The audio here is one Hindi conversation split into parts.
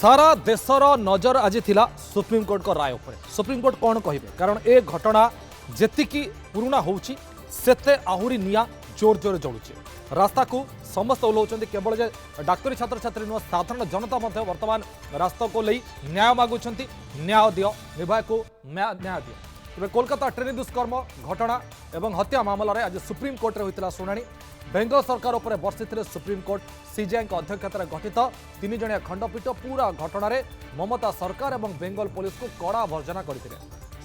सारा देशर नजर आज थिला सुप्रीमकोर्ट को राय उपर। सुप्रीमकोर्ट कौन कहे कारण ए घटना जेतिकी पुराणा होउची सेते आहुरी निया जोर जोर जलुचे। रास्ता को समस्त ओह्लाउछन्ति केवल जे डाक्तरी छात्र छात्री नुह साधारण जनता मध्य वर्तमान रास्ता को लई न्याय मागुछन्ति। न्याय दियो निर्भया को न्याय दियो। तेज कोलकाता ट्रेन दुष्कर्म घटना एवं हत्या मामलें आज सुप्रीमकोर्ट में होता शुणाणी। बेंगल सरकार उपर बर्षिथिले सुप्रीमकोर्ट। सीजेआई अध्यक्षतार गठित 3 जणिया खंडपीठ पूरा घटना रे ममता सरकार और बेंगल पुलिस को कड़ा भर्जना करते।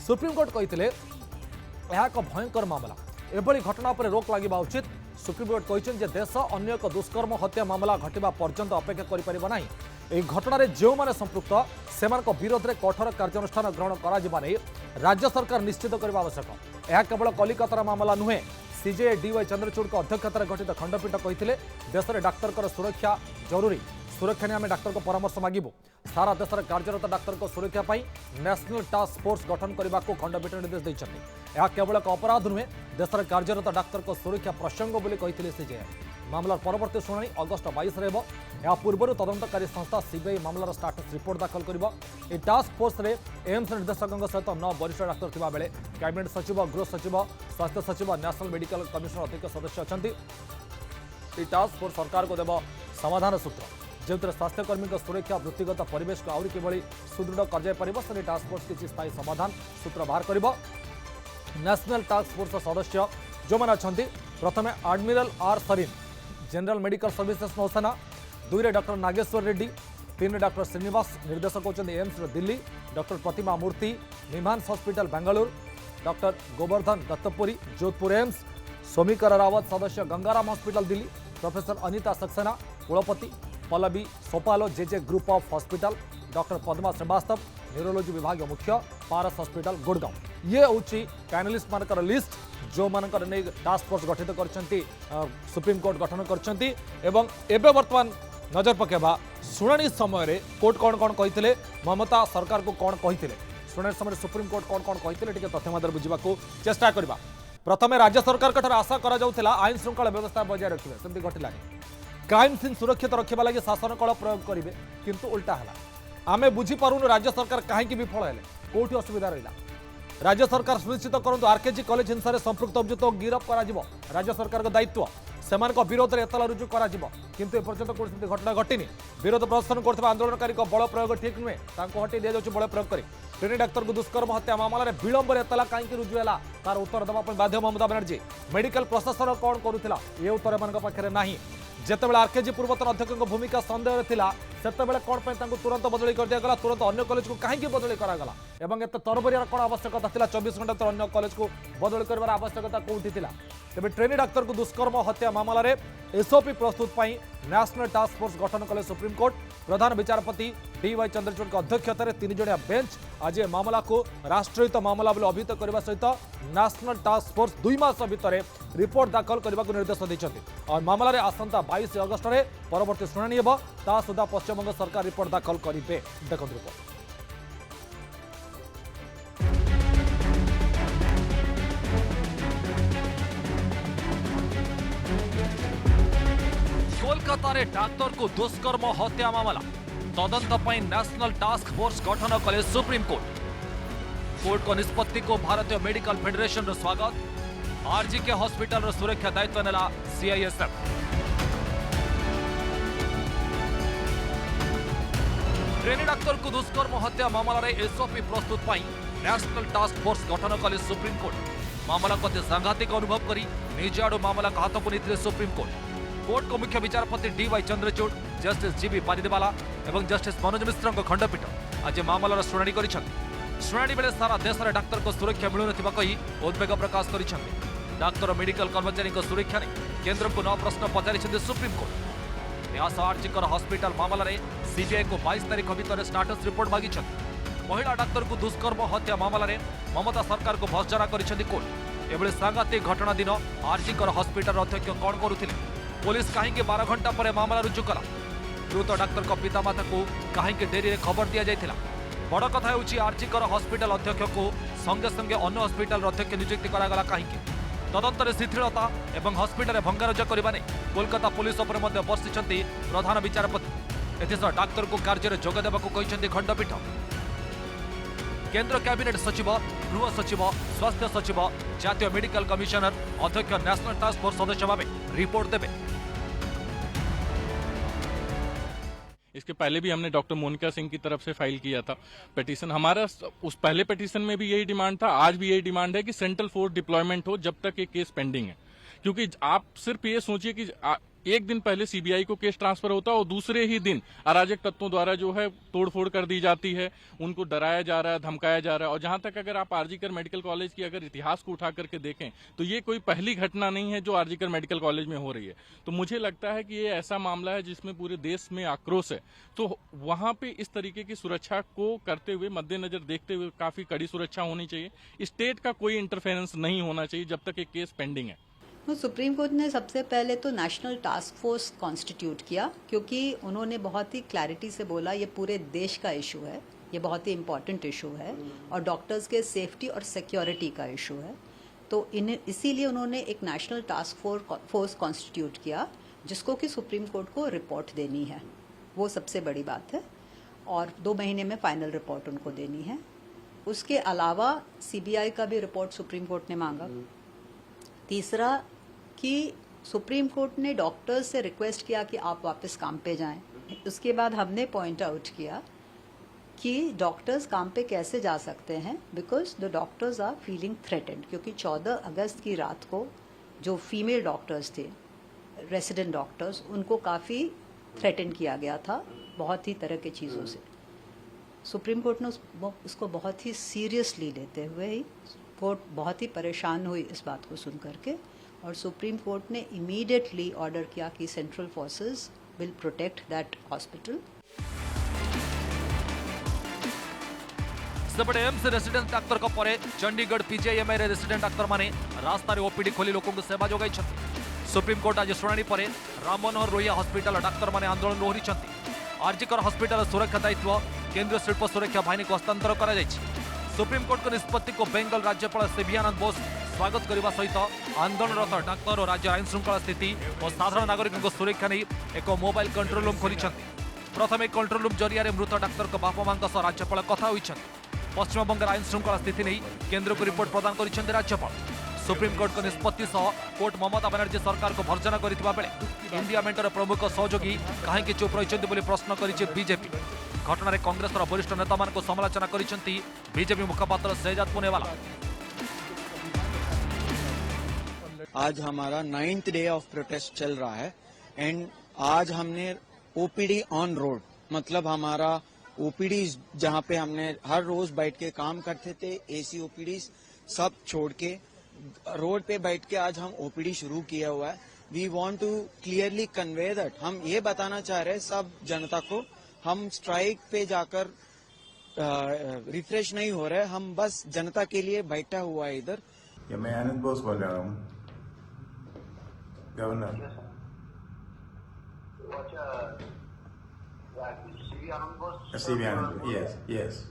सुप्रीमकोर्ट कहते यह एक भयंकर मामला, एभली घटना पर रोक लगे उचित। सुप्रीमकोर्ट कहते देश अन्य एक दुष्कर्म हत्या मामला घटवा पर्यंत अपेक्षा करें। यह घटना जो मैंने संपृक्त से विरोध में कठोर कार्यानुष्ठान ग्रहण कर राज्य सरकार निश्चित करने आवश्यक। यह केवल कलिकतार मामला नुहे। सीजेआई डीवाई चंद्रचूड़ अध्यक्षतार गठित खंडपीठ कहते देश में डाक्तर सुरक्षा जरूरी। सुरक्षा ने आम डाक्तर को परामर्श मागिबू। सारा देश में कार्यरत डाक्तर सुरक्षा पर नेशनल टास्क फोर्स गठन करने को खंडपीठ निर्देश देते। यह केवल एक अपराध नुहे, देश में कार्यरत डाक्तर सुरक्षा प्रसंग बोली कहते सीजेआई। मामलार परवर्ती शुणाणी अगस्ट 22 रहिबो। या पूर्व तदंतकारी संस्था सीबीआई मामलार स्टाटस रिपोर्ट दाखल करिबो। ए टास्क फोर्स रे एम्स निर्देशकों सहित 9 वरिष्ठ डाक्तर थिबा बेले कैबिनेट सचिव, गृह सचिव, स्वास्थ्य सचिव, नेशनल मेडिकल कमिशन अधिक सदस्य अछंती। ए टास्क फोर्स सरकार को देव समाधान सूत्र जो स्वास्थ्यकर्मी सुरक्षा वृत्तिगत परिवेश को आहरी किभली सुदृढ़ कर टास्क फोर्स किसी स्थायी समाधान सूत्र बाहर कर। नेशनल टास्क फोर्स सदस्य जो मैंने अच्छा प्रथम admiral R Sarin, general medical services नौसेना, 2 डॉक्टर नागेश्वर रेड्डी, 3 डॉक्टर श्रीनिवास निर्देशक होती AIIMS Delhi, doctor Pratima Murthy NIMHANS hospital Bengaluru, doctor Govardhan Dattapuri Jodhpur AIIMS, Somikar Rawat सदस्य गंगाराम हॉस्पिटल दिल्ली, प्रोफेसर अनिता सक्सेना कुलपति पल्लवी सोपालो JJ group of hospital, doctor Padma Srivastava neurology विभाग मुख्य पारस हॉस्पिटल गुड़गांव। ये हूँ पैनलिस्ट मानकर लिस्ट जो मानकर नहीं टास्क फोर्स गठित करछंती सुप्रीमकोर्ट गठन करछंती। एवं एबे वर्तमान नजर पकेबा शुणाणी समय कोर्ट कौन कौन कही ममता सरकार को कौन कही शुणाणी समय सुप्रीमकोर्ट कौन कौन कही तथ्य मध्य बुझा चेष्टा करबा। प्रथमे राज्य सरकार आशा करा जाउथिला आईन श्रृंखला व्यवस्था बजाय रखिबे, सेमती घटिला। क्राइम सीन सुरक्षित रखा लगे शासन कल प्रयोग करेंगे किंतु उल्टा है। आम बुझीपारूनु राज्य सरकार कहीं विफल है, कौटी असुविधा रहा। राज्य सरकार सुनिश्चित करूँ आरकेजी कॉलेज हिंसा संपृक्त अभियुक्त गिरफ कर राज्य सरकार का दायित्व। से विरोध में एतला रुजु कर किंतु एपर्यंत कौन घटना घटनी। विरोध प्रदर्शन कर आंदोलनकारी बल प्रयोग ठीक नुहे, हटे दि जाऊँ बल प्रयोग कर। ट्रेनी डाक्तर को दुष्कर्म हत्या मामलें विलंब एतला कहीं रुजु है तार उत्तर देवाई बाध्य ममता बनर्जी। मेडिकल प्रशासन कौन करुला ये उत्तर पाखे ना। जितेबाला आरकेजी पूर्वतन अध्यक्ष भूमिका सन्देह थिला सेतेबेले कौन तुरंत बदली कर दिया गला, तुरंत अन्य कॉलेज को कहीं बदली करागला एवं एत तरबरियार कौन आवश्यकता थिला 24 घंटा तो अन्य कॉलेज को बदली कर आवश्यकता कौटी थिला। तेबे ट्रेनी डाक्तर को दुष्कर्म हत्या मामलें एसओपी प्रस्तुत पर नेशनल टास्क फोर्स गठन कले सुप्रीमकोर्ट। प्रधान विचारपति डीवाई चंद्रचूड़ अध्यक्षतार 3 जणिया बेंच आज मामला को राष्ट्रहित मामला बोली अभिहित करने सहित नेशनल टास्क फोर्स 2 मास भितर रिपोर्ट दाखल करने को निर्देश देते। और मामलें आसंता 22 अगस्ट में परवर्ती शुणाणी होब, ता सुधा पश्चिमबंग सरकार रिपोर्ट दाखल करेंगे। देखो रिपोर्ट। कोलकाता रे डाक्तर को दुष्कर्म हत्या मामला तदंत पर नेशनल टास्क फोर्स गठन कले सुप्रीम कोर्ट। कोर्ट को निष्पत्ति को भारतीय मेडिकल फेडरेशन रो स्वागत। आरजीके हॉस्पिटल रो सुरक्षा दायित्व नेला सीआईएसएफ। ट्रेनी डाक्तर को दुष्कर्म हत्या मामला रे एसओपी प्रस्तुत पर नेशनल टास्क फोर्स गठन कले सुप्रीम कोर्ट। मामला को सांघातिक अनुभव करी निज आड़ मामला का हाथ को नहीं सुप्रीम कोर्ट। कोर्ट को मुख्य विचारपति डीवाई चंद्रचूड़, जस्टिस जीबी पारिदेवाला और जस्टिस मनोज मिश्र खंडपीठ आज मामलार शुणाणी कर। शुणाणी बेले सारा देश में डाक्तर को सुरक्षा मिलून कही उद्वेग प्रकाश कर। डाक्तर मेडिकल कर्मचारी सुरक्षा ने केन्द्र को 9 प्रश्न पचारि सुप्रीम कोर्ट। न्यास आरजीकर हॉस्पिटल मामलें सीबीआई को 22 तारीख भितर स्टाटस रिपोर्ट मागी। महिला डाक्तर को दुष्कर्म हत्या मामलें ममता सरकार को भर्त्सना कर कोर्ट। एभली सांघातिक घटना दिन आरजीकर हॉस्पिटल अध्यक्ष कौन करुथिले, पुलिस कहीं 12 घंटा पर मामला रुजु कला। मृत डाक्तर को पितामाता को कहीं डेरी खबर दि जाइथिला। बड़ कथा होउछि आरजीकर हॉस्पिटल अध्यक्ष को संगे संगे अन्य हॉस्पिटल अध्यक्ष नियुक्ति करागला कहीं। तदंत शिथिलता और हॉस्पिटल भंगारुजा करने कोलकाता पुलिस उपर बर्षिंट प्रधान विचारपति। एथिसह डाक्तर को कार्य जोग देवाक खंडपीठ केंद्र कैबिनेट सचिव गृह सचिव स्वास्थ्य सचिव जातीय मेडिकल कमिशनर अध्यक्ष नेशनल टास्क फोर्स सदस्य भाव रिपोर्ट देवे। इसके पहले भी हमने डॉक्टर मोनिका सिंह की तरफ से फाइल किया था पिटीशन। हमारा उस पहले पिटीशन में भी यही डिमांड था, आज भी यही डिमांड है कि सेंट्रल फोर्स डिप्लॉयमेंट हो जब तक ये केस पेंडिंग है। क्योंकि आप सिर्फ ये सोचिए कि एक दिन पहले सीबीआई को केस ट्रांसफर होता है और दूसरे ही दिन अराजक तत्वों द्वारा जो है तोड़फोड़ कर दी जाती है, उनको डराया जा रहा है, धमकाया जा रहा है। और जहां तक अगर आप आरजीकर मेडिकल कॉलेज की अगर इतिहास को उठा करके देखें तो ये कोई पहली घटना नहीं है जो आरजीकर मेडिकल कॉलेज में हो रही है। तो मुझे लगता है कि ये ऐसा मामला है जिसमें पूरे देश में आक्रोश है। तो वहां पे इस तरीके की सुरक्षा को करते हुए, मद्देनजर देखते हुए काफी कड़ी सुरक्षा होनी चाहिए। स्टेट का कोई इंटरफेरेंस नहीं होना चाहिए जब तक ये केस पेंडिंग है। सुप्रीम कोर्ट ने सबसे पहले तो नेशनल टास्क फोर्स कॉन्स्टिट्यूट किया, क्योंकि उन्होंने बहुत ही क्लैरिटी से बोला ये पूरे देश का इशू है, ये बहुत ही इम्पोर्टेंट इशू है और डॉक्टर्स के सेफ्टी और सिक्योरिटी का इशू है। तो इसीलिए उन्होंने एक नेशनल टास्क फोर्स कॉन्स्टिट्यूट किया जिसको कि सुप्रीम कोर्ट को रिपोर्ट देनी है। वो सबसे बड़ी बात है और 2 महीने में फाइनल रिपोर्ट उनको देनी है। उसके अलावा सीबीआई का भी रिपोर्ट सुप्रीम कोर्ट ने मांगा। तीसरा कि सुप्रीम कोर्ट ने डॉक्टर्स से रिक्वेस्ट किया कि आप वापस काम पे जाएं। उसके बाद हमने पॉइंट आउट किया कि डॉक्टर्स काम पे कैसे जा सकते हैं, because the doctors are feeling threatened. क्योंकि 14 अगस्त की रात को जो फीमेल डॉक्टर्स थे, रेसिडेंट डॉक्टर्स, उनको काफ़ी थ्रेटन किया गया था बहुत ही तरह की चीज़ों से। सुप्रीम कोर्ट ने उसको बहुत ही सीरियसली लेते हुए ही कोर्ट बहुत ही परेशान हुई इस बात को सुन करके, और सुप्रीम कोर्ट ने इमीडिएटली ऑर्डर किया कि central forces will protect that hospital. सेपटे एम्स रेसिडेंट डाक्तर को परे चंडीगढ़ पीजीआईएमआई रे रेसिडेंट डाक्तर माने रास्ता रे ओपीडी खोली लोकों को सेवा जोगाई छथि। सुप्रीम कोर्ट आज शुणाणी परे राम मनोहर लोहिया हॉस्पिटल डाक्तर माने आंदोलन लोहरी छथि। आरजीकर हॉस्पिटल सुरक्षा दायित्व केंद्रीय शिल्प सुरक्षा बाहिनी को हस्तांतर करा जायछि। सुप्रीम कोर्ट को निष्पत्ति को बेंगल राज्यपाल सीवी आनंद बोस स्वागत करने सहित आंदोलनरत डाक्तर और राज्य आईन श्रृंखला स्थिति और साधारण नागरिकों सुरक्षा नहीं एक मोबाइल कंट्रोल रूम खोली। प्रथम कंट्रोल रूम जरिया मृत डाक्तर बापा मां सह राज्यपाल कथा होइछन्ति। पश्चिमबंग आईन श्रृंखला स्थिति नहीं केंद्र को रिपोर्ट प्रदान कर राज्यपाल। सुप्रीम कोर्ट को निष्पत्ति सह कोर्ट ममता बनर्जी सरकार को भर्जन करथिबा बेले इंडिया मेंटर प्रमुख सहयोगी कहीं चुप रही प्रश्न करिछि बीजेपी। घटना कांग्रेस वरिष्ठ नेता मान को समालोचना करिसेंति बीजेपी मुखपात्र शहजाद पुनेवाला। आज हमारा 9th डे ऑफ प्रोटेस्ट चल रहा है एंड आज हमने ओपीडी ऑन रोड, मतलब हमारा ओपीडी जहां पे हमने हर रोज बैठ के काम करते थे, एसी ओपीडी सब छोड़ के रोड पे बैठ के आज हम ओपीडी शुरू किया हुआ है। We want to clearly convey that, हम ये बताना चाह रहे हैं सब जनता को, हम स्ट्राइक पे जाकर रिफ्रेश नहीं हो रहे, हम बस जनता के लिए बैठा हुआ है इधर। मैं आनंद बोस बोल रहा हूँ, गवर्नर। सीवी आनंद, यस यस,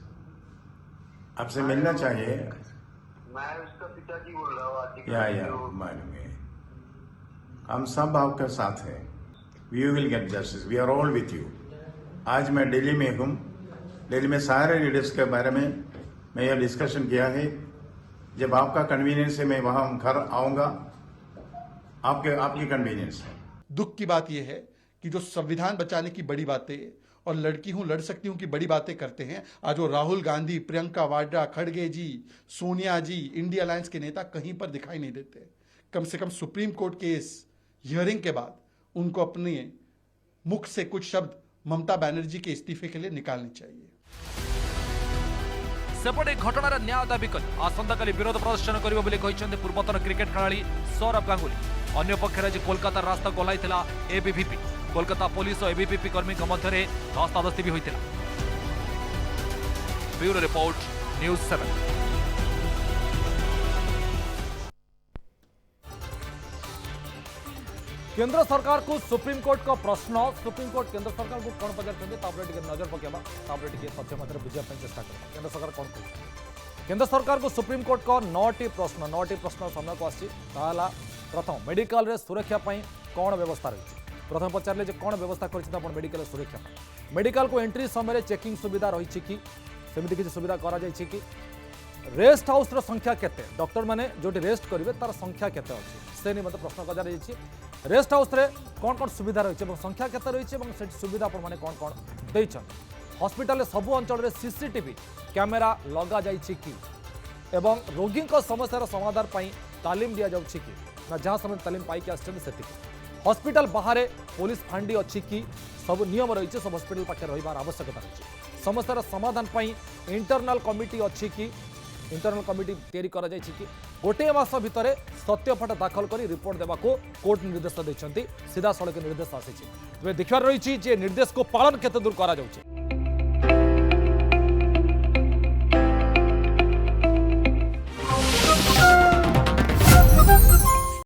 आपसे मिलना चाहिए। मैं उसका पिताजी बोल रहा हूँ। या मालूम है, हम सब आपके साथ हैं। We will get justice, we are all with you. आज मैं दिल्ली में हूँ, दिल्ली में सारे लीडर्स के बारे में मैं यह डिस्कशन किया है। जब आपका कन्वीनियंस है मैं वहाँ घर आऊँगा, आपकी कन्वीनियंस है। दुख की बात यह है कि जो संविधान बचाने की बड़ी बातें और लड़की हूं लड़ सकती हूं की बड़ी बातें करते हैं, आज वो राहुल गांधी, प्रियंका वाड्रा, खड़गे जी, सोनिया जी, इंडिया अलायंस के नेता कहीं पर दिखाई नहीं देते। कम से कम सुप्रीम कोर्ट के इस हियरिंग के बाद उनको अपने मुख से कुछ शब्द ममता बनर्जी के इस्तीफे के लिए निकालने चाहिए। सेपटे घटनार न्याय दाबी कर आसंताकाली विरोध प्रदर्शन करिबो बोली कहिसेंते पूर्वतन क्रिकेट खेलाड़ी सौरभ गांगुली। अन्य पक्षर आज कोलकाता रास्ता को ओह्लाइथिला एबीवीपी। कोलकाता पुलिस और एबीवीपी कर्मी मध्य धस्ताधस्ती भी होइथिला। Bureau report, news 7। केंद्र सरकार को सुप्रीम कोर्ट का प्रश्न। सुप्रीम कोर्ट केंद्र सरकार को कौन पचार नजर पकेबा तथ्य मध्य बुझा चेष्टा कर केंद्र सरकार कौन कह। केंद्र सरकार को सुप्रीम कोर्ट का 9टी प्रश्न सामने को आसी। प्रथम, मेडिकल रे सुरक्षा कौन व्यवस्था रही। प्रथम पचारे जे कौन व्यवस्था कर मेडिकल सुरक्षा मेडिकल को एंट्री समय चेकिंग सुविधा रही कि सेमती किसी सुविधा करा जायछि कि रेस्ट हाउस संख्या केते डॉक्टर माने जोटी रेस्ट करेंगे तार संख्या केते अच्छी से नहीं मतलब प्रश्न कर रेस्ट हाउस रे कौन कौन सुविधा रही है संख्या केते रही है सुविधा मैंने कौन कौन देइछन हॉस्पिटल सबु अंचल रे सीसीटीवी कैमेरा लगा जाइछि कि एवं रोगी समस्यार समाधान पाई तालीम दि जाउछि कि ना जहाँ समय तालीम पाई आसछन सेति हॉस्पिटल बाहर पुलिस फांडी अच्छी कि सब नियम रही है सब हॉस्पिटल पाखे रही आवश्यकता रही समस्यार समाधान पाई इंटरनल कमिटी अच्छी कि इंटरनल कमिटी तैयारी करा जायछि कि गोटे मास भितर सत्यपाठ दाखल कर रिपोर्ट देवा को कोर्ट निर्देश देते सीधा सड़क निर्देश आसी देखिबार रही निर्देश को पालन केते दूर करा जाउछि।